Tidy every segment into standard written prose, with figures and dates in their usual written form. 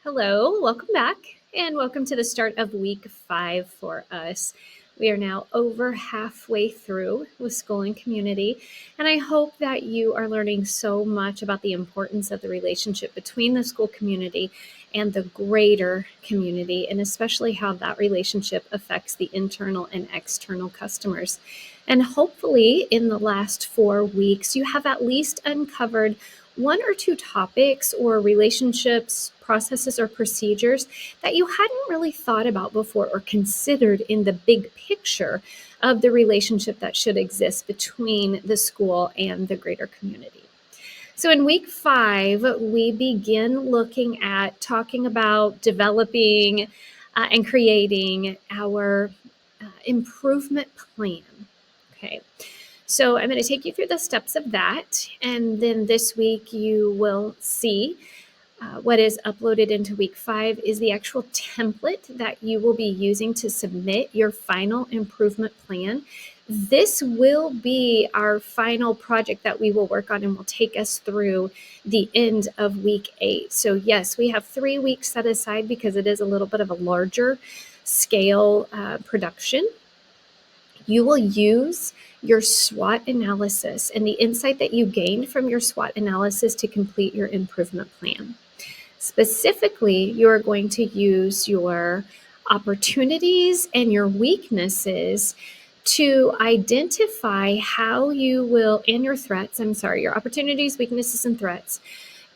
Hello, welcome back, and welcome to the start of week 5 for us. We are now over halfway through with school and community, and I hope that you are learning so much about the importance of the relationship between the school community and the greater community, and especially how that relationship affects the internal and external customers. And hopefully, in the last 4 weeks, you have at least uncovered one or two topics or relationships, processes, or procedures that you hadn't really thought about before or considered in the big picture of the relationship that should exist between the school and the greater community. So in week 5, we begin looking at talking about developing and creating our improvement plan. Okay. So I'm going to take you through the steps of that. And then this week you will see what is uploaded into week 5 is the actual template that you will be using to submit your final improvement plan. This will be our final project that we will work on and will take us through the end of week 8. So yes, we have 3 weeks set aside because it is a little bit of a larger scale production. You will use your SWOT analysis and the insight that you gained from your SWOT analysis to complete your improvement plan. Specifically, you're going to use your opportunities and your weaknesses to identify how you will, and your threats, your opportunities, weaknesses, and threats,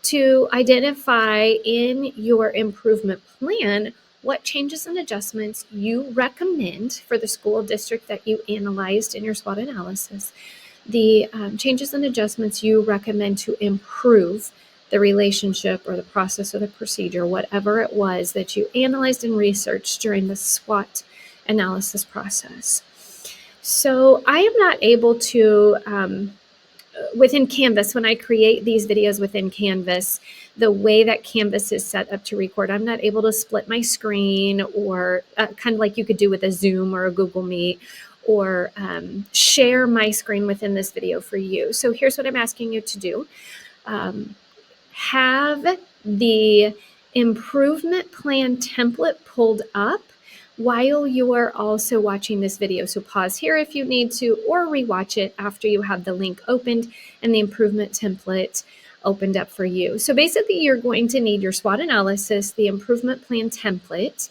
to identify in your improvement plan what changes and adjustments you recommend for the school district that you analyzed in your SWOT analysis, the changes and adjustments you recommend to improve the relationship or the process or the procedure, whatever it was that you analyzed and researched during the SWOT analysis process. So I am not able to, within Canvas, when I create these videos within Canvas, the way that Canvas is set up to record, I'm not able to split my screen or kind of like you could do with a Zoom or a Google Meet, or share my screen within this video for you. So here's what I'm asking you to do. Have the improvement plan template pulled up while you are also watching this video. So pause here if you need to, or rewatch it after you have the link opened and the improvement template opened up for you. So basically, you're going to need your SWOT analysis, the improvement plan template,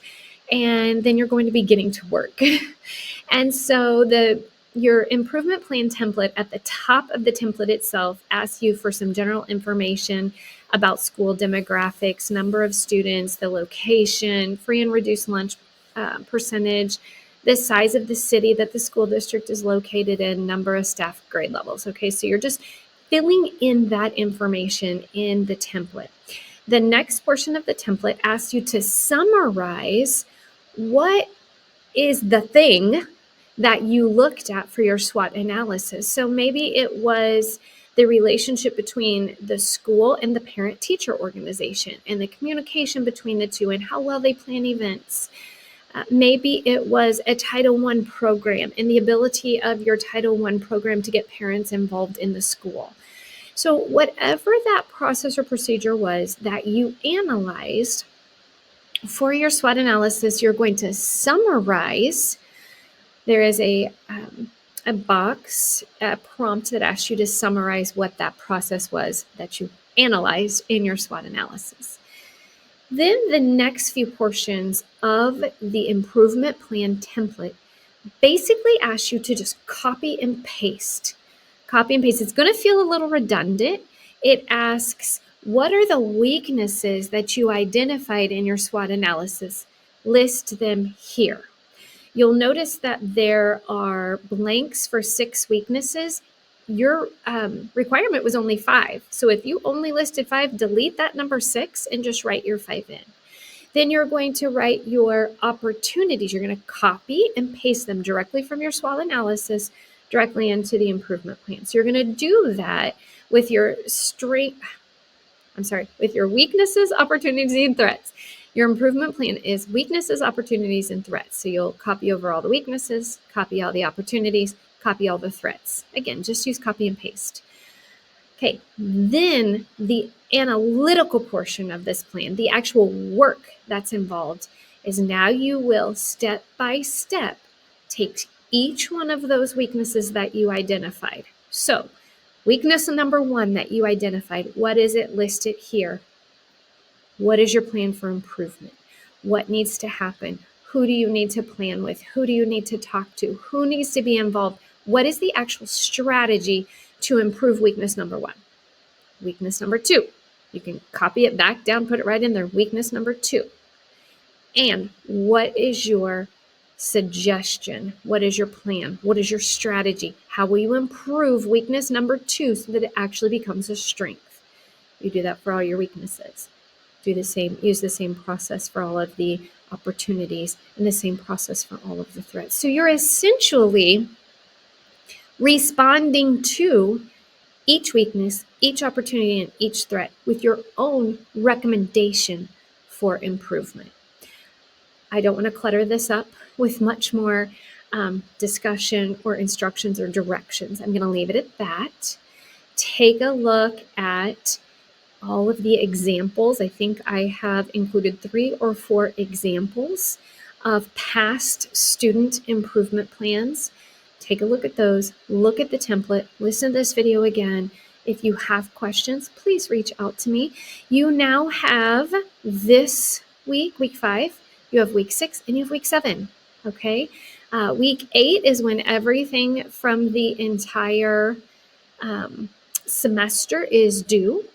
and then you're going to be getting to work. And so your improvement plan template at the top of the template itself asks you for some general information about school demographics, number of students, the location, free and reduced lunch percentage, the size of the city that the school district is located in, number of staff, grade levels. Okay, so you're just filling in that information in the template. The next portion of the template asks you to summarize what is the thing that you looked at for your SWOT analysis. So maybe it was the relationship between the school and the parent-teacher organization and the communication between the two and how well they plan events. Maybe it was a Title I program and the ability of your Title I program to get parents involved in the school. So whatever that process or procedure was that you analyzed for your SWOT analysis, you're going to summarize. There is a box, a prompt that asks you to summarize what that process was that you analyzed in your SWOT analysis. Then the next few portions of the improvement plan template basically ask you to just copy and paste. Copy and paste. It's going to feel a little redundant. It asks, what are the weaknesses that you identified in your SWOT analysis? List them here. You'll notice that there are blanks for 6 weaknesses. Your requirement was only 5. So if you only listed 5, delete that number 6 and just write your 5 in. Then you're going to write your opportunities. You're going to copy and paste them directly from your SWOT analysis directly into the improvement plan. So you're going to do that with your with your weaknesses, opportunities, and threats. Your improvement plan is weaknesses, opportunities, and threats. So you'll copy over all the weaknesses, copy all the opportunities, copy all the threats. Again, just use copy and paste. Okay, then the analytical portion of this plan, the actual work that's involved, is now you will step by step take each one of those weaknesses that you identified. So, weakness number 1 that you identified, what is it listed here? What is your plan for improvement? What needs to happen? Who do you need to plan with? Who do you need to talk to? Who needs to be involved? What is the actual strategy to improve weakness number 1? Weakness number 2. You can copy it back down, put it right in there. Weakness number 2. And what is your suggestion? What is your plan? What is your strategy? How will you improve weakness number 2 so that it actually becomes a strength? You do that for all your weaknesses. Do the same, use the same process for all of the opportunities and the same process for all of the threats. So you're essentially responding to each weakness, each opportunity, and each threat with your own recommendation for improvement. I don't want to clutter this up with much more discussion or instructions or directions. I'm going to leave it at that. Take a look at all of the examples. I think I have included 3 or 4 examples of past student improvement plans. Take a look at those, look at the template, listen to this video again. If you have questions, please reach out to me. You now have this week, week 5, you have week 6, and you have week 7, okay? Week 8 is when everything from the entire semester is due.